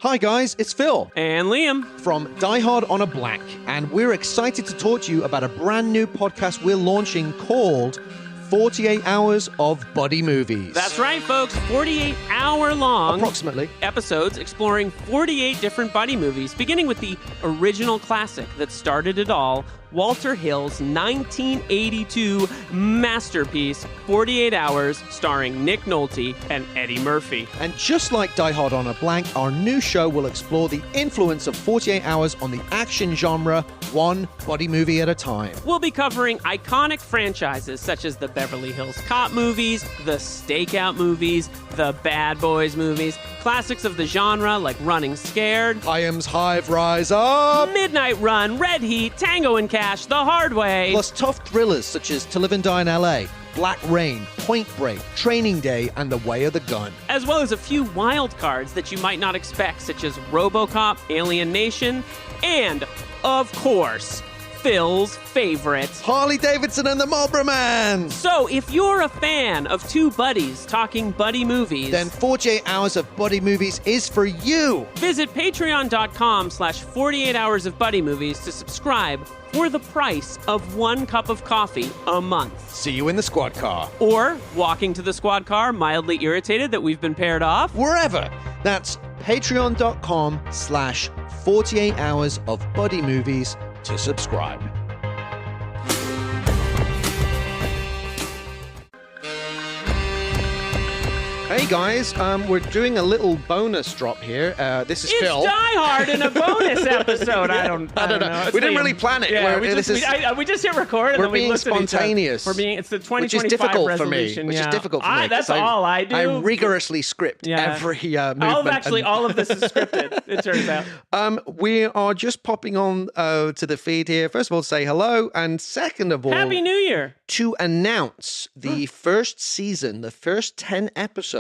Hi guys, it's Phil And Liam from Die Hard on a Black, and we're excited to talk to you about a brand new podcast we're launching called 48 Hours of Buddy Movies. That's right, folks. 48-hour-long approximately episodes exploring 48 different buddy movies, beginning with the original classic that started it all, Walter Hill's 1982 masterpiece, 48 Hours, starring Nick Nolte and Eddie Murphy. And just like Die Hard on a Blank, our new show will explore the influence of 48 Hours on the action genre, one buddy movie at a time. We'll be covering iconic franchises such as the Beverly Hills Cop movies, the Stakeout movies, the Bad Boys movies, classics of the genre like Running Scared, Hyams Hive Rise Up, Midnight Run, Red Heat, Tango and Cash, The Hard Way, plus tough thrillers such as To Live and Die in LA, Black Rain, Point Break, Training Day, and The Way of the Gun. as well as a few wild cards that you might not expect, such as RoboCop, Alien Nation, and, of course, Phil's favorite, Harley Davidson and the Marlboro Man. So, if you're a fan of two buddies talking buddy movies, Then 48 Hours of Buddy Movies is for you. visit patreon.com/48 hours of buddy movies to subscribe for the price of 1 cup of coffee a month. See you in the squad car. Or walking to the squad car, mildly irritated that we've been paired off. Wherever. That's patreon.com/48 hours of buddy movies to subscribe. Hey guys, we're doing a little bonus drop here. This is It's Phil. Die Hard in a bonus episode. I don't know. It's We didn't Liam. really plan it. Yeah, We're- we just hit record and we're then we being looked at each other. spontaneous. It's the 2025 which is difficult for me. resolution. Which is yeah. difficult for me. That's 'cause all I do. I rigorously script every movement. All of this is scripted, it turns out. We are just popping on to the feed here. First of all, to say hello, and second of all, Happy New Year. to announce the first season, the first 10 episodes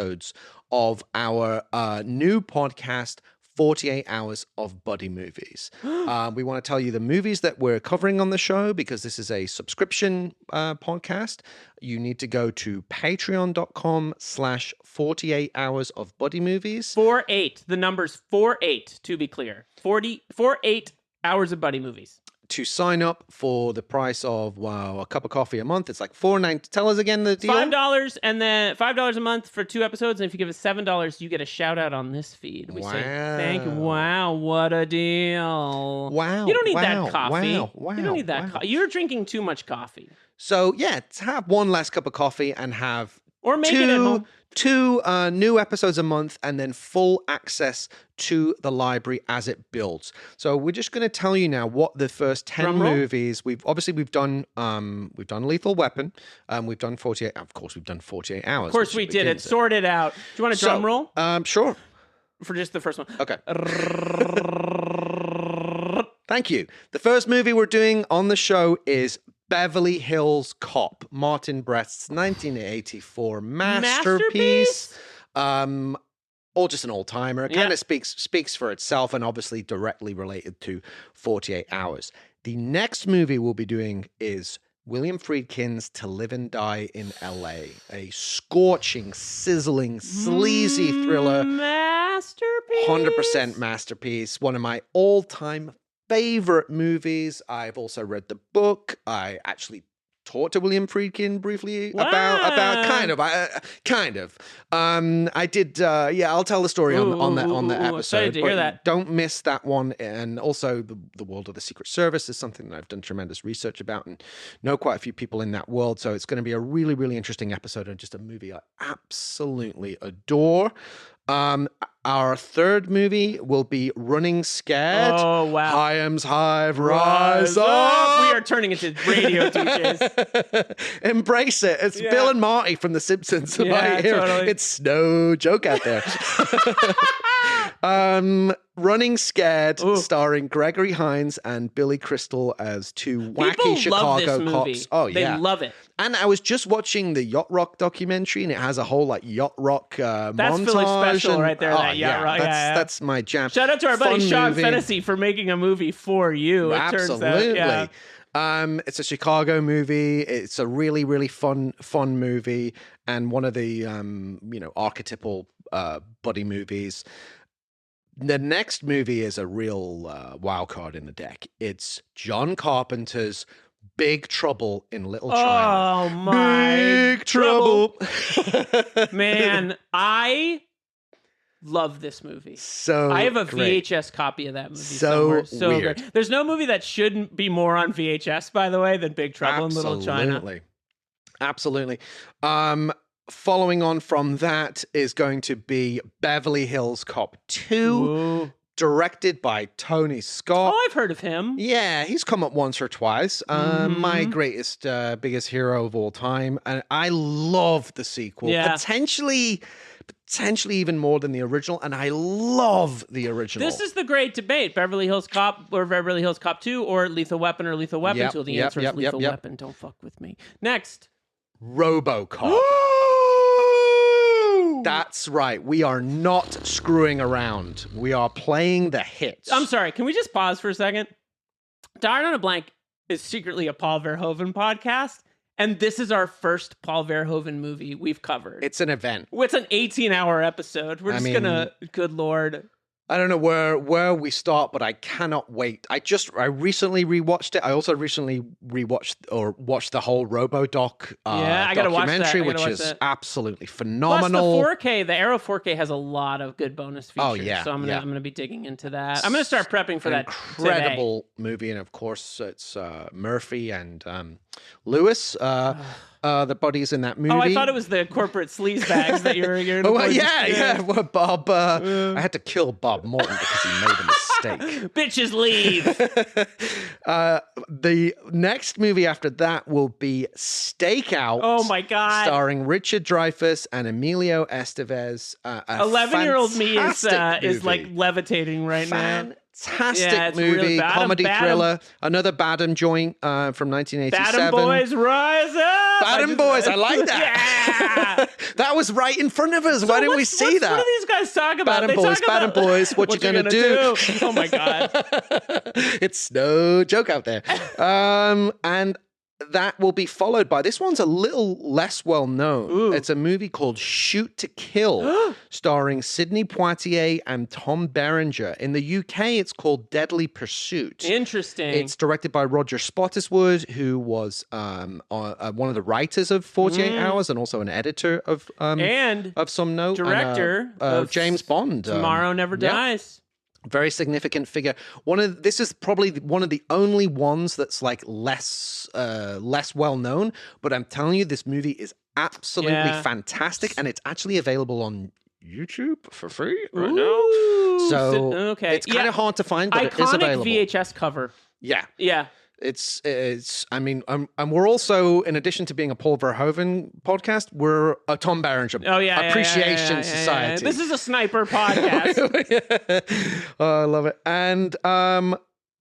of our new podcast, 48 Hours of Buddy Movies. We want to tell you the movies that we're covering on the show because this is a subscription podcast. You need to go to patreon.com/48 hours of buddy movies. 48. The number's 48, to be clear. 48 hours of buddy movies. To sign up for the price of, wow, a cup of coffee a month. It's like $4.9. Tell us again the deal. $5 and then $5 a month for 2 episodes. And if you give us $7, you get a shout out on this feed. We say, thank you. Wow, what a deal. Wow. You don't need that coffee. Wow. You don't need that coffee. You're drinking too much coffee. So, yeah, to have one less cup of coffee and have Or make it at home. two new episodes a month and then full access to the library as it builds. So we're just going to tell you now what the first 10 Drum roll. movies we've done Lethal Weapon, we've done 48, of course we've done 48 hours. Of course we did it. Sorted out. Do you want a drum roll? Sure. For just the first one. Okay. Thank you. The first movie we're doing on the show is Beverly Hills Cop, Martin Brest's 1984 masterpiece. Or just an all-timer. It kind of speaks for itself and obviously directly related to 48 Hours. The next movie we'll be doing is William Friedkin's To Live and Die in LA, a scorching, sizzling, sleazy thriller. Masterpiece. 100% masterpiece. One of my all-time favorite movies. I've also read the book. I actually talked to William Friedkin briefly about kind of. I did. I'll tell the story on the episode. Excited to hear that. Don't miss that one. And also the world of the Secret Service is something that I've done tremendous research about and know quite a few people in that world. So it's going to be a really, really interesting episode and just a movie I absolutely adore. Our third movie will be Running Scared. Oh, wow. Hyams Hive Rise Up. We are turning into radio DJs. Embrace it. It's Bill and Marty from The Simpsons. Yeah, Here. totally. It's no joke out there. Running Scared, starring Gregory Hines and Billy Crystal as two wacky People Chicago love this movie. cops. Oh, yeah. They love it. And I was just watching the Yacht Rock documentary, and it has a whole yacht rock montage. That's Philly special right there. That yeah, Yacht Rock. That's my jam. Shout out to our buddy Fun Sean movie. Fennessy for making a movie for you. It Absolutely. turns out. Yeah. It's a Chicago movie. It's a really, really fun movie, and one of the archetypal buddy movies. The next movie is a real wild card in the deck. It's John Carpenter's Big Trouble in Little China. Oh my Big Trouble. Man, I love this movie. So I have a great. VHS copy of that movie So somewhere. So weird. good. There's no movie that shouldn't be more on VHS, by the way, than Big Trouble in Little China. Absolutely. Following on from that is going to be Beverly Hills Cop 2, Ooh. directed by Tony Scott. Oh, I've heard of him. Yeah, he's come up once or twice. My greatest, biggest hero of all time. And I love the sequel. Yeah. Potentially even more than the original. And I love the original. This is the great debate. Beverly Hills Cop or Beverly Hills Cop 2 or Lethal Weapon or Lethal Weapon 2. The answer is Lethal Weapon. Don't fuck with me. Next. RoboCop. That's right. We are not screwing around. We are playing the hits. I'm sorry. Can we just pause for a second? Died on a Blank is secretly a Paul Verhoeven podcast, and this is our first Paul Verhoeven movie we've covered. It's an event. It's an 18-hour episode. We're just gonna, good Lord. I don't know where we start, but I cannot wait. I recently rewatched it. I also recently watched the whole RoboDoc I gotta watch that. documentary, which is absolutely phenomenal. Plus the 4K, the Arrow 4K has a lot of good bonus features. Oh yeah, so I'm gonna be digging into that. I'm gonna start prepping for that. Incredible movie, and of course it's Murphy and Lewis. The buddies in that movie. Oh, I thought it was the corporate sleaze bags that you're yeah. Well, Bob, I had to kill Bob Morton because he made a mistake. Bitches leave. The next movie after that will be Stakeout. Oh my God. Starring Richard Dreyfuss and Emilio Estevez. 11-year-old me is like levitating right now. Fantastic movie, really comedy thriller. Another Badham joint from 1987. Badham Boys rise up! Badham Boys, I like that. Yeah! That was right in front of us. Why didn't we see that? What do these guys talk about? Badham Boys, what you gonna do? Oh my God. It's no joke out there. And that will be followed by, this one's a little less well known. Ooh. It's a movie called Shoot to Kill, starring Sidney Poitier and Tom Berenger. In the UK, it's called Deadly Pursuit. Interesting. It's directed by Roger Spottiswoode, who was one of the writers of 48 Hours and also an editor of some note. Director of James Bond. Tomorrow Never Dies. Very significant figure. This is probably one of the only ones that's like less well known. But I'm telling you, this movie is absolutely fantastic, and it's actually available on YouTube for free right now. So it's kind of hard to find, but it is available. Iconic VHS cover. Yeah. It's I mean, and we're also, in addition to being a Paul Verhoeven podcast, we're a Tom Berenger appreciation society. This is a sniper podcast. Oh, I love it. And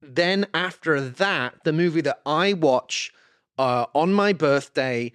then after that, the movie that I watch on my birthday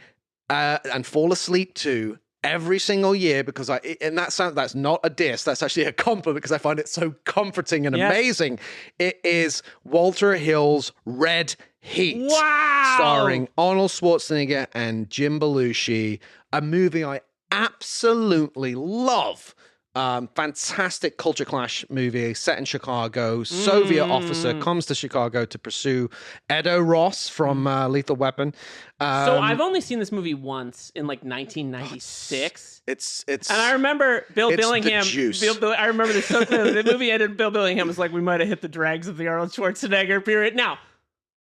and fall asleep to every single year, because that's not a diss, that's actually a compliment, because I find it so comforting and amazing. It is Walter Hill's Red Heat. Wow! Starring Arnold Schwarzenegger and Jim Belushi. A movie I absolutely love. Fantastic culture clash movie set in Chicago. Soviet officer comes to Chicago to pursue Edo Ross from Lethal Weapon. So I've only seen this movie once in like 1996. It's and I remember Bill Billingham. The juice. I remember this so clearly. The movie ended. Bill Billingham was like, "We might have hit the dregs of the Arnold Schwarzenegger period." Now,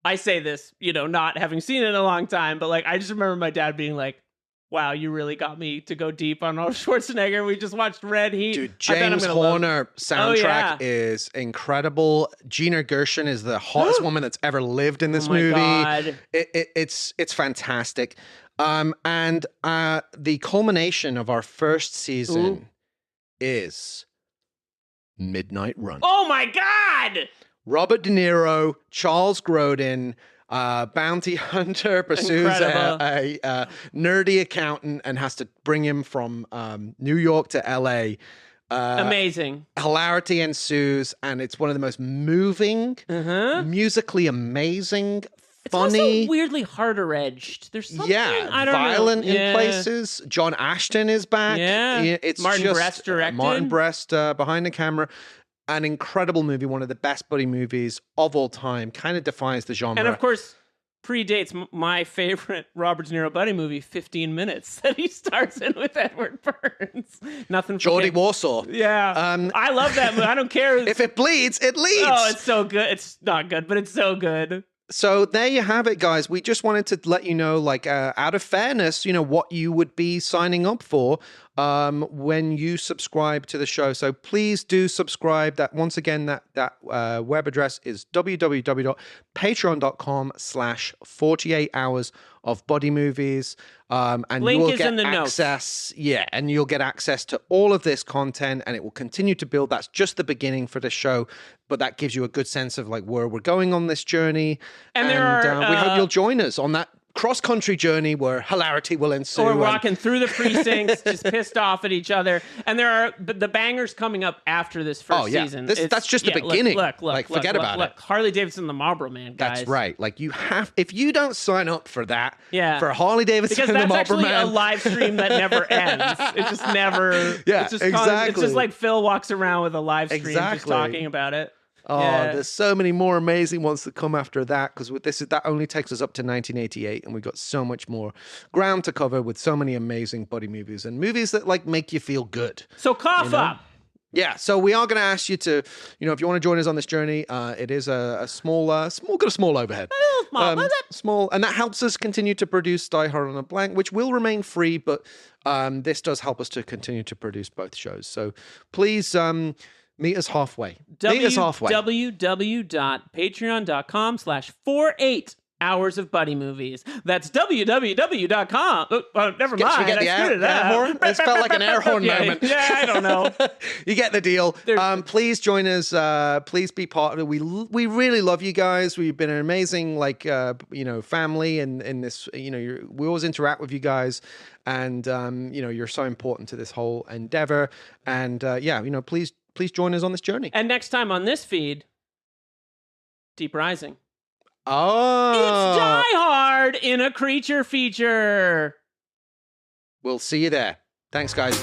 I say this, not having seen it in a long time, but like I just remember my dad being like, "Wow, you really got me to go deep on Arnold Schwarzenegger." We just watched Red Heat. Dude, James Horner soundtrack is incredible. Gina Gershon is the hottest woman that's ever lived in this movie. God. It's fantastic. And the culmination of our first season is Midnight Run. Oh my God! Robert De Niro, Charles Grodin, bounty hunter pursues a nerdy accountant and has to bring him from New York to LA. Amazing. Hilarity ensues, and it's one of the most moving, musically amazing, funny. It's also weirdly harder edged. There's something I don't violent know. in places. John Ashton is back. Yeah. It's Martin just Brest directed. Martin Brest behind the camera. an incredible movie, one of the best buddy movies of all time, kind of defines the genre. And of course, predates my favorite Robert De Niro buddy movie, 15 Minutes, that he stars in with Edward Burns. Nothing for Geordie kids. Warsaw. Yeah. I love that movie. I don't care. If it bleeds, it leads. Oh, it's so good. It's not good, but it's so good. So there you have it, guys. We just wanted to let you know, like, out of fairness, what you would be signing up for when you subscribe to the show. So please do subscribe. That once again, that web address is www.patreon.com/48 hours of buddy movies. And Link you will is get in the access. Yeah, and you'll get access to all of this content, and it will continue to build. That's just the beginning for the show, but that gives you a good sense of like where we're going on this journey. And there are we hope you'll join us on that cross-country journey where hilarity will ensue. Or walking through the precincts, just pissed off at each other. And there are the bangers coming up after this first season. That's just the beginning. Look, forget about it. Harley Davidson, the Marlboro Man, guys. That's right. Like if you don't sign up for that, Yeah. for Harley Davidson because and the that's Marlboro actually Man, a live stream that never ends. It just never. Yeah, it's just exactly. It's just like Phil walks around with a live stream just Exactly. talking about it. Oh, Yeah. there's so many more amazing ones that come after that, because that only takes us up to 1988, and we've got so much more ground to cover with so many amazing buddy movies and movies that like make you feel good. So cough up. Yeah, so we are going to ask you to, if you want to join us on this journey, it is a small overhead. Small, and that helps us continue to produce Die Hard on a Blank, which will remain free, but this does help us to continue to produce both shows. So please meet us halfway. www.patreon.com/48 hours of buddy movies. That's www.com. Oh, never mind. Should we get the air horn? It felt like an air horn moment. Yeah, I don't know. You get the deal. Please join us. Please be part of it. We really love you guys. We've been an amazing family, and in this, we always interact with you guys, and you're so important to this whole endeavor. And please join us on this journey. And next time on this feed, Deep Rising. Oh, It's Die Hard in a creature feature. We'll see you there. Thanks, guys.